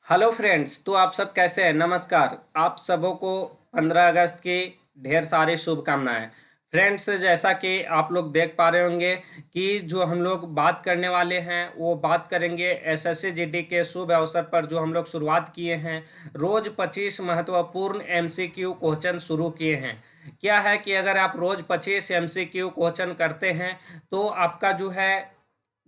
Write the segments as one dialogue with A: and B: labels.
A: Hello friends, तो आप सब कैसे हैं? नमस्कार। आप सबों को 15 अगस्त की ढेर सारी शुभकामनाएं। फ्रेंड्स, जैसा कि आप लोग देख पा रहे होंगे कि जो हम लोग बात करने वाले हैं वो बात करेंगे एसएससी जीडी के शुभ अवसर पर जो हम लोग शुरुआत किए हैं। रोज 25 महत्वपूर्ण एमसीक्यू क्वेश्चन शुरू किए हैं। क्या है कि अगर आप रोज 25 एमसीक्यू क्वेश्चन करते हैं तो आपका जो है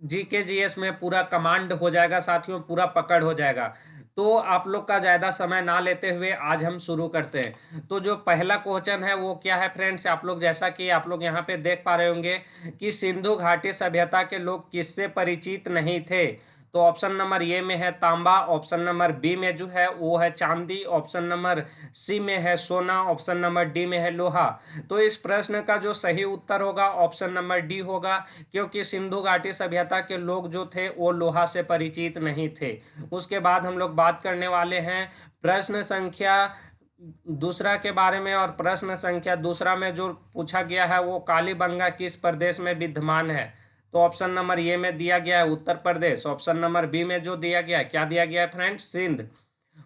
A: जीके जीएस में पूरा कमांड हो जाएगा साथियों, पूरा पकड़ हो जाएगा। तो आप लोग का ज़्यादा समय ना लेते हुए आज हम शुरू करते हैं। तो जो पहला क्वेश्चन है वो क्या है फ्रेंड्स, आप लोग जैसा कि आप लोग यहाँ पे देख पा रहे होंगे कि सिंधु घाटी सभ्यता के लोग किससे परिचित नहीं थे। तो ऑप्शन नंबर ए में है तांबा, ऑप्शन नंबर बी में जो है वो है चांदी, ऑप्शन नंबर सी में है सोना, ऑप्शन नंबर डी में है लोहा। तो इस प्रश्न का जो सही उत्तर होगा ऑप्शन नंबर डी होगा, क्योंकि सिंधु घाटी सभ्यता के लोग जो थे वो लोहा से परिचित नहीं थे। उसके बाद हम लोग बात करने वाले हैं प्रश्न संख्या दूसरा के बारे में, और प्रश्न संख्या दूसरा में जो पूछा गया है वो कालीबंगा किस प्रदेश में विद्यमान है। तो ऑप्शन नंबर ए में दिया गया है Uttar Pradesh, option number B में जो दिया गया है, क्या दिया गया है friends, Sindh,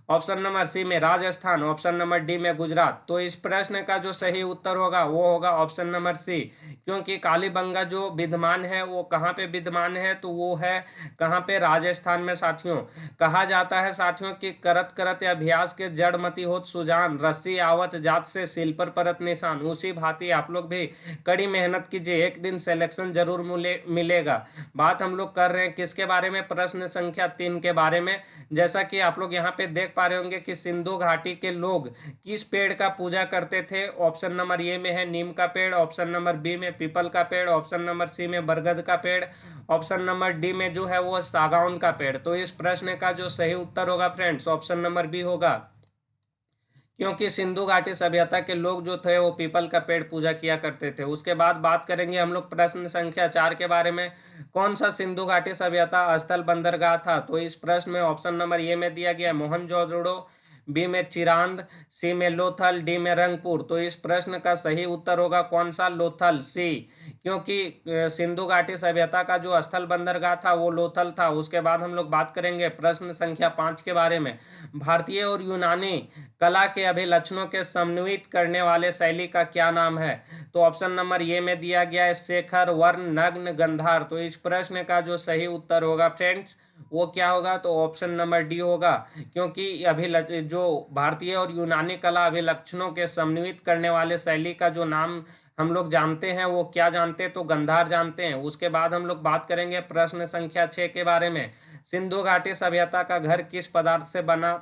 A: option number C में राजस्थान, ऑप्शन नंबर डी में गुजरात। तो इस प्रश्न का जो सही उत्तर होगा वो होगा ऑप्शन नंबर सी, क्योंकि कालीबंगा जो विद्यमान है वो कहाँ पे विद्यमान है, तो वो है कहाँ पे, राजस्थान में साथियों। कहा जाता है साथियों कि करत करत अभ्यास के जड़मती होत सुजान, रस्सी आवत जात से सिल पर परत निशान। उसी भांति आप लोग भी कड़ी मेहनत कीजिए, एक दिन सिलेक्शन जरूर मिलेगा। बात हम लोग कर रहे हैं किसके बारे में, प्रश्न संख्या 3 के बारे में। जैसा कि आप लोग यहाँ पे देख पा रहे होंगे कि सिंधु घाटी के लोग किस पेड़ का पूजा करते थे। ऑप्शन नंबर ए में है नीम का पेड़, ऑप्शन नंबर बी में पीपल का पेड़, ऑप्शन नंबर सी में बरगद का पेड़, ऑप्शन नंबर डी में जो है वो सागौन का पेड़। तो इस प्रश्न का जो सही उत्तर होगा फ्रेंड्स ऑप्शन नंबर बी होगा, क्योंकि सिंधु घाटी सभ्यता के लोग जो थे वो पीपल का पेड़ पूजा किया करते थे। उसके बाद बात करेंगे हम लोग प्रश्न संख्या 4 के बारे में। कौन सा सिंधु घाटी सभ्यता स्थल बंदरगाह था। तो इस प्रश्न में ऑप्शन नंबर ए में दिया गया मोहनजोदड़ो, बी में चिरांद, सी में लोथल, डी में रंगपुर। तो इस प्रश्न का सही उत्तर होगा कौन सा, लोथल, सी, क्योंकि सिंधु घाटी सभ्यता का जो स्थल बंदरगाह था वो लोथल था। उसके बाद हम लोग बात करेंगे प्रश्न संख्या 5 के बारे में। भारतीय और यूनानी कला के अभिलक्षणों के समन्वित करने वाले शैली का क्या नाम है। तो ऑप्शन नंबर ए में दिया गया है शेखर, वर्ण, नग्न, गंधार। तो इस प्रश्न का जो सही उत्तर होगा फ्रेंड्स वो क्या होगा, तो ऑप्शन नंबर डी होगा, क्योंकि जो भारतीय और यूनानी कला अभिलक्षणों के समन्वित करने वाले शैली का जो नाम हम लोग जानते हैं वो क्या जानते हैं, तो गंधार जानते हैं। उसके बाद हम लोग बात करेंगे प्रश्न संख्या 6 के बारे में। सिंधु घाटी सभ्यता का घर किस पदार्थ से बना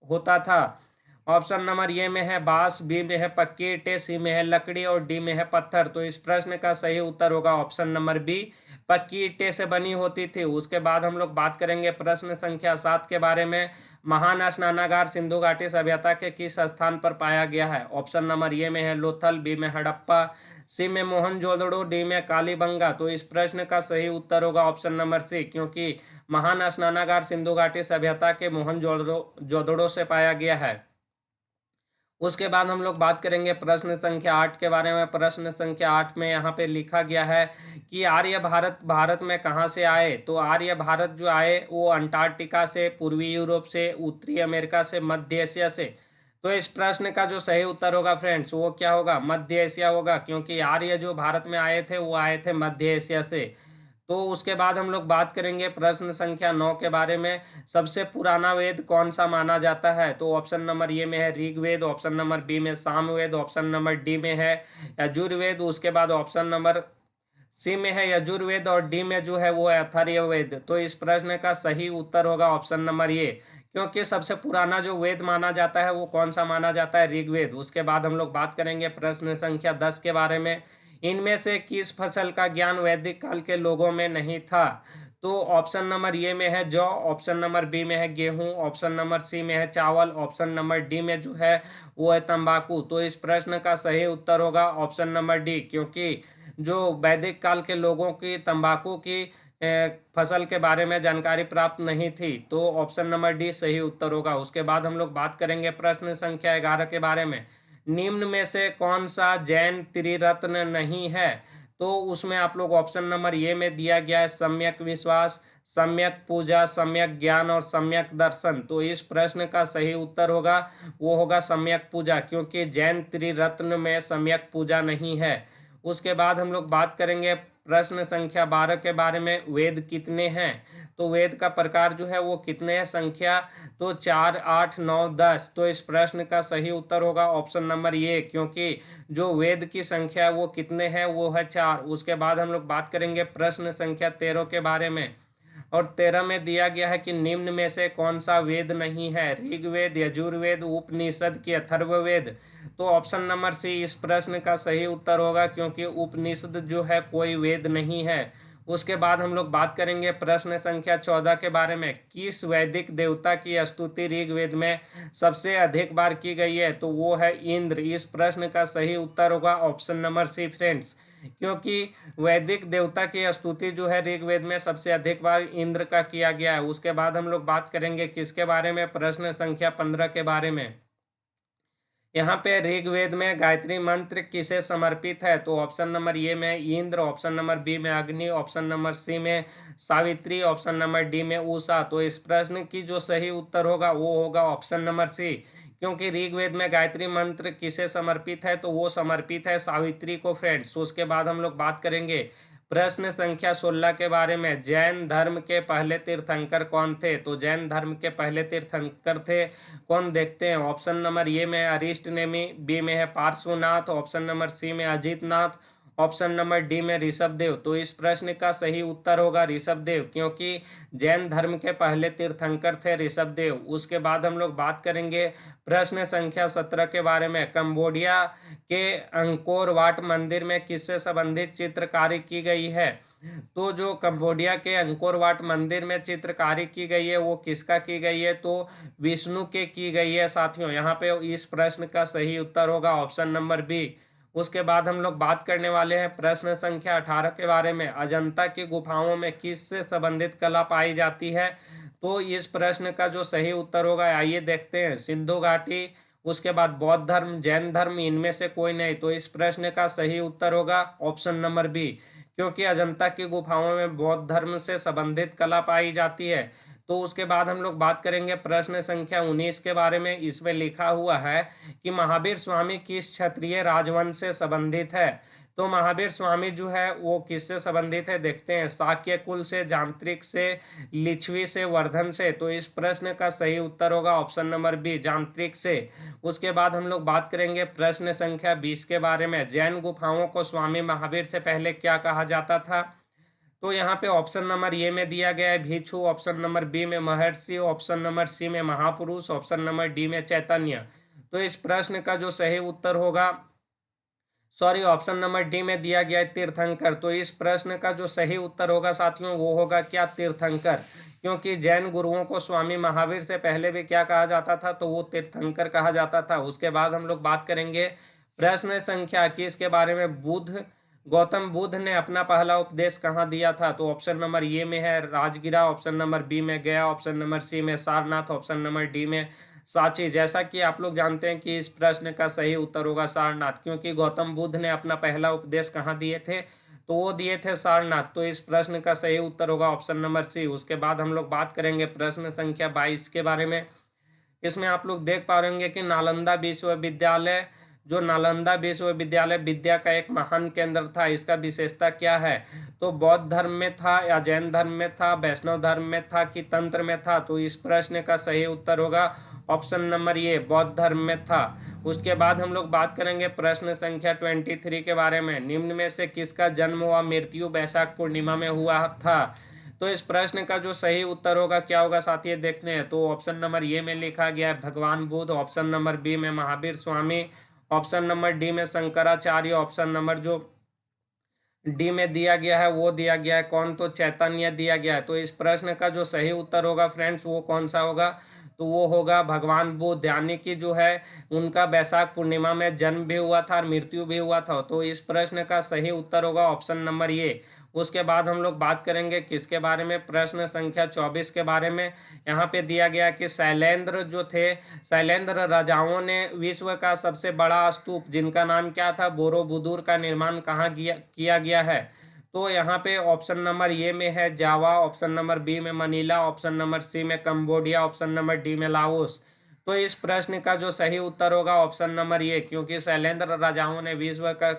A: होता था। ऑप्शन नंबर ए में है बांस, बी में है पक्की ईंटें, सी में है लकड़ी और डी में है पत्थर। तो इस प्रश्न का सही उत्तर होगा ऑप्शन नंबर बी, पक्की ईंटें से बनी होती थी। उसके बाद हम लोग बात करेंगे प्रश्न संख्या 7 के बारे में। महान स्नानागार सिंधु घाटी सभ्यता के किस स्थान पर पाया गया है। ऑप्शन नंबर ए में है लोथल, बी में हड़प्पा, सी में मोहनजोदड़ो, डी में कालीबंगा। तो इस प्रश्न का सही उत्तर होगा ऑप्शन नंबर सी, क्योंकि महान स्नानागार सिंधु घाटी सभ्यता के मोहनजोदड़ो से पाया गया है। उसके बाद हम लोग बात करेंगे प्रश्न संख्या 8 के बारे में। प्रश्न संख्या 8 में यहाँ पे लिखा गया है कि आर्य भारत भारत में कहाँ से आए। तो आर्य भारत जो आए वो अंटार्कटिका से, पूर्वी यूरोप से, उत्तरी अमेरिका से, मध्य एशिया से। तो इस प्रश्न का जो सही उत्तर होगा फ्रेंड्स वो क्या होगा, मध्य एशिया होगा, क्योंकि आर्य जो भारत में आए थे वो आए थे मध्य एशिया से। तो उसके बाद हम लोग बात करेंगे प्रश्न संख्या 9 के बारे में। सबसे पुराना वेद कौन सा माना जाता है। तो ऑप्शन नंबर ए में है ऋग्वेद, ऑप्शन नंबर बी में सामवेद, ऑप्शन नंबर डी में है यजुर्वेद। उसके बाद ऑप्शन नंबर सी में है यजुर्वेद और डी में जो है वो है अथर्ववेद। तो इस प्रश्न का सही उत्तर होगा ऑप्शन नंबर ए, क्योंकि सबसे पुराना जो वेद माना जाता है वो कौन सा माना जाता है, ऋग्वेद। उसके बाद हम लोग बात करेंगे प्रश्न संख्या 10 के बारे में। इनमें से किस फसल का ज्ञान वैदिक काल के लोगों में नहीं था। तो ऑप्शन नंबर ए में है जौ, ऑप्शन नंबर बी में है गेहूं, ऑप्शन नंबर सी में है चावल, ऑप्शन नंबर डी में जो है वो है तंबाकू। तो इस प्रश्न का सही उत्तर होगा ऑप्शन नंबर डी, क्योंकि जो वैदिक काल के लोगों की तंबाकू की फसल के बारे में जानकारी प्राप्त नहीं थी। तो ऑप्शन नंबर डी सही उत्तर होगा। उसके बाद हम लोग बात करेंगे प्रश्न संख्या 11 के बारे में। निम्न में से कौन सा जैन त्रिरत्न नहीं है। तो उसमें आप लोग ऑप्शन नंबर ए में दिया गया है सम्यक विश्वास, सम्यक पूजा, सम्यक ज्ञान और सम्यक दर्शन। तो इस प्रश्न का सही उत्तर होगा वो होगा सम्यक पूजा, क्योंकि जैन त्रिरत्न में सम्यक पूजा नहीं है। उसके बाद हम लोग बात करेंगे प्रश्न संख्या 12 के बारे में, वेद कितने हैं। तो वेद का प्रकार जो है वो कितने हैं संख्या, तो 4, 8, 9, 10। तो इस प्रश्न का सही उत्तर होगा ऑप्शन नंबर ए, क्योंकि जो वेद की संख्या है वो कितने हैं, वो है 4। उसके बाद हम लोग बात करेंगे प्रश्न संख्या 13 के बारे में, और 13 में दिया गया है कि निम्न में से कौन सा वेद नहीं है, ऋग्वेद, यजुर्वेद, उपनिषद की अथर्ववेद। तो ऑप्शन नंबर सी इस प्रश्न का सही उत्तर होगा, क्योंकि उपनिषद जो है कोई वेद नहीं है। उसके बाद हम लोग बात करेंगे प्रश्न संख्या 14 के बारे में, किस वैदिक देवता की स्तुति ऋग्वेद में सबसे अधिक बार की गई है। तो वो है इंद्र। इस प्रश्न का सही उत्तर होगा ऑप्शन नंबर सी फ्रेंड्स, क्योंकि वैदिक देवता की स्तुति जो है ऋग्वेद में सबसे अधिक बार इंद्र का किया गया है। उसके बाद हम लोग बात करेंगे किसके बारे में, प्रश्न संख्या 15 के बारे में। यहाँ पे ऋग्वेद में गायत्री मंत्र किसे समर्पित है। तो ऑप्शन नंबर ए में इंद्र, ऑप्शन नंबर बी में अग्नि, ऑप्शन नंबर सी में सावित्री, ऑप्शन नंबर डी में उषा। तो इस प्रश्न की जो सही उत्तर होगा वो होगा ऑप्शन नंबर सी, क्योंकि ऋग्वेद में गायत्री मंत्र किसे समर्पित है, तो वो समर्पित है सावित्री को फ्रेंड्स। उसके बाद हम लोग बात करेंगे प्रश्न संख्या 16 के बारे में, जैन धर्म के पहले तीर्थंकर कौन थे। तो जैन धर्म के पहले तीर्थंकर थे कौन, देखते हैं। ऑप्शन नंबर ए में अरिष्ट नेमि, बी में है पार्श्वनाथ, ऑप्शन नंबर सी में अजितनाथ, ऑप्शन नंबर डी में ऋषभदेव। तो इस प्रश्न का सही उत्तर होगा ऋषभदेव, क्योंकि जैन धर्म के पहले तीर्थंकर थे ऋषभदेव। उसके बाद हम लोग बात करेंगे प्रश्न संख्या 17 के बारे में, कंबोडिया के अंकोर वाट मंदिर में किससे संबंधित चित्रकारी की गई है। तो जो कंबोडिया के अंकोर वाट मंदिर में चित्रकारी की गई है वो किसका की गई है, तो विष्णु के की गई है साथियों। यहाँ पे इस प्रश्न का सही उत्तर होगा ऑप्शन नंबर बी। उसके बाद हम लोग बात करने वाले हैं प्रश्न संख्या 18 के बारे में, अजंता की गुफाओं में किससे संबंधित कला पाई जाती है। तो इस प्रश्न का जो सही उत्तर होगा आइए देखते हैं, सिंधु घाटी, उसके बाद बौद्ध धर्म, जैन धर्म, इनमें से कोई नहीं। तो इस प्रश्न का सही उत्तर होगा ऑप्शन नंबर बी, क्योंकि अजंता की गुफाओं में बौद्ध धर्म से संबंधित कला पाई जाती है। तो उसके बाद हम लोग बात करेंगे प्रश्न संख्या 19 के बारे में। इसमें लिखा हुआ है कि महावीर स्वामी किस क्षत्रिय राजवंश से संबंधित है। तो महावीर स्वामी जो है वो किससे संबंधित है, देखते हैं, शाक्य कुल से, जांत्रिक से, लिच्छवी से, वर्धन से। तो इस प्रश्न का सही उत्तर होगा ऑप्शन नंबर बी, जांत्रिक से। उसके बाद हम लोग बात करेंगे प्रश्न संख्या 20 के बारे में, जैन गुफाओं को स्वामी महावीर से पहले क्या कहा जाता था। तो यहाँ पे ऑप्शन नंबर ए में दिया गया है भिक्षु, ऑप्शन नंबर बी में महर्षि, ऑप्शन नंबर सी में महापुरुष, ऑप्शन नंबर डी में चैतन्य। तो इस प्रश्न का जो सही उत्तर होगा, सॉरी, ऑप्शन नंबर डी में दिया गया है तीर्थंकर। तो इस प्रश्न का जो सही उत्तर होगा साथियों वो होगा क्या, तीर्थंकर, क्योंकि जैन गुरुओं को स्वामी महावीर से पहले भी क्या कहा जाता था, तो वो तीर्थंकर कहा जाता था। उसके बाद हम लोग बात करेंगे प्रश्न संख्या 21 के बारे में, गौतम बुद्ध ने अपना पहला उपदेश कहाँ दिया था। तो ऑप्शन नंबर ए में है राजगिरा, ऑप्शन नंबर बी में गया, ऑप्शन नंबर सी में सारनाथ, ऑप्शन नंबर डी में सांची। जैसा कि आप लोग जानते हैं कि इस प्रश्न का सही उत्तर होगा सारनाथ, क्योंकि गौतम बुद्ध ने अपना पहला उपदेश कहाँ दिए थे, तो वो दिए थे सारनाथ। तो इस प्रश्न का सही उत्तर होगा ऑप्शन नंबर सी। उसके बाद हम लोग बात करेंगे प्रश्न संख्या 22 के बारे में। इसमें आप लोग देख पा रहे होंगे कि नालंदा विश्वविद्यालय, जो नालंदा विश्वविद्यालय विद्या का एक महान केंद्र था, इसका विशेषता क्या है। तो बौद्ध धर्म में था या जैन धर्म में था, वैष्णव धर्म में था कि तंत्र में था। तो इस प्रश्न का सही उत्तर होगा ऑप्शन नंबर ए, बौद्ध धर्म में था। उसके बाद हम लोग बात करेंगे प्रश्न संख्या 23 के बारे में, निम्न में से किसका जन्म व मृत्यु वैशाख पूर्णिमा में हुआ था। तो इस प्रश्न का जो सही उत्तर होगा क्या होगा साथियों, देखते हैं। तो ऑप्शन नंबर ए में लिखा गया है भगवान बुद्ध, ऑप्शन नंबर बी में Mahavir Swami, option number D में शंकराचार्य, ऑप्शन नंबर जो डी में दिया गया है वो दिया गया है कौन, तो चैतन्य दिया गया है। तो इस प्रश्न का जो सही उत्तर होगा फ्रेंड्स वो कौन सा होगा, तो वो होगा भगवान बुद्ध, यानी कि जो है उनका वैशाख पूर्णिमा में जन्म भी हुआ था और मृत्यु भी हुआ था। तो इस प्रश्न का सही उत्तर होगा ऑप्शन नंबर ए। उसके बाद हम लोग बात करेंगे किसके बारे में, प्रश्न संख्या 24 के बारे में। यहाँ पे दिया गया कि शैलेंद्र जो थे, शैलेंद्र राजाओं ने विश्व का सबसे बड़ा स्तूप जिनका नाम क्या था, बोरोबुदुर, का निर्माण कहाँ किया गया है। तो यहाँ पे ऑप्शन नंबर ए में है जावा, ऑप्शन नंबर बी में मनीला, ऑप्शन नंबर सी में कंबोडिया, ऑप्शन नंबर डी में लाओस। तो इस प्रश्न का जो सही उत्तर होगा ऑप्शन नंबर ए, क्योंकि शैलेंद्र राजाओं ने विश्व का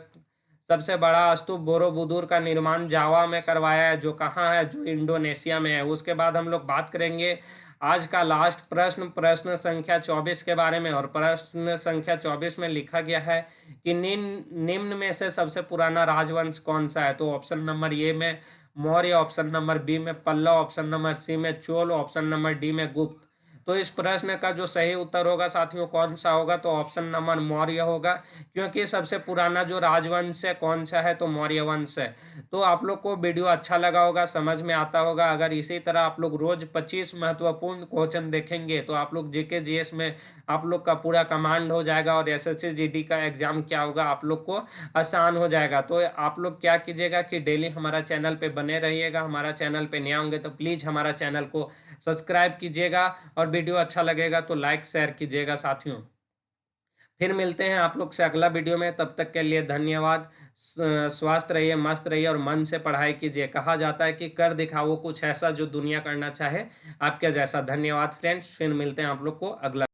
A: सबसे बड़ा स्तूप बोरोबुदुर का निर्माण जावा में करवाया है, जो कहाँ है, जो इंडोनेशिया में है। उसके बाद हम लोग बात करेंगे आज का लास्ट प्रश्न, प्रश्न संख्या 24 के बारे में। और प्रश्न संख्या 24 में लिखा गया है कि निम्न में से सबसे पुराना राजवंश कौन सा है। तो ऑप्शन नंबर ए में मौर्य, ऑप्शन नंबर बी में पल्लव, ऑप्शन नंबर सी में चोल, ऑप्शन नंबर डी में गुप्त। तो इस प्रश्न का जो सही उत्तर होगा साथियों कौन सा होगा, तो ऑप्शन नंबर मौर्य होगा, क्योंकि सबसे पुराना जो राजवंश है कौन सा है, तो मौर्य वंश है। तो आप लोग को वीडियो अच्छा लगा होगा, समझ में आता होगा। अगर इसी तरह आप लोग रोज 25 महत्वपूर्ण क्वेश्चन देखेंगे तो आप लोग जीके जीएस में आप लोग का पूरा कमांड हो जाएगा, और एसएससी जीडी का एग्जाम क्या होगा आप लोग को आसान हो जाएगा। तो आप लोग क्या कीजिएगा कि डेली हमारा चैनल पे बने रहिएगा। हमारा चैनल पे नए होंगे तो प्लीज़ हमारा चैनल को सब्सक्राइब कीजिएगा, और वीडियो अच्छा लगेगा तो लाइक शेयर कीजिएगा साथियों। फिर मिलते हैं आप लोग से अगला वीडियो में, तब तक के लिए धन्यवाद। स्वस्थ रहिए, मस्त रहिए और मन से पढ़ाई कीजिए। कहा जाता है कि कर दिखाओ कुछ ऐसा जो दुनिया करना चाहे आपके जैसा। धन्यवाद फ्रेंड्स, फिर मिलते हैं आप लोग को अगला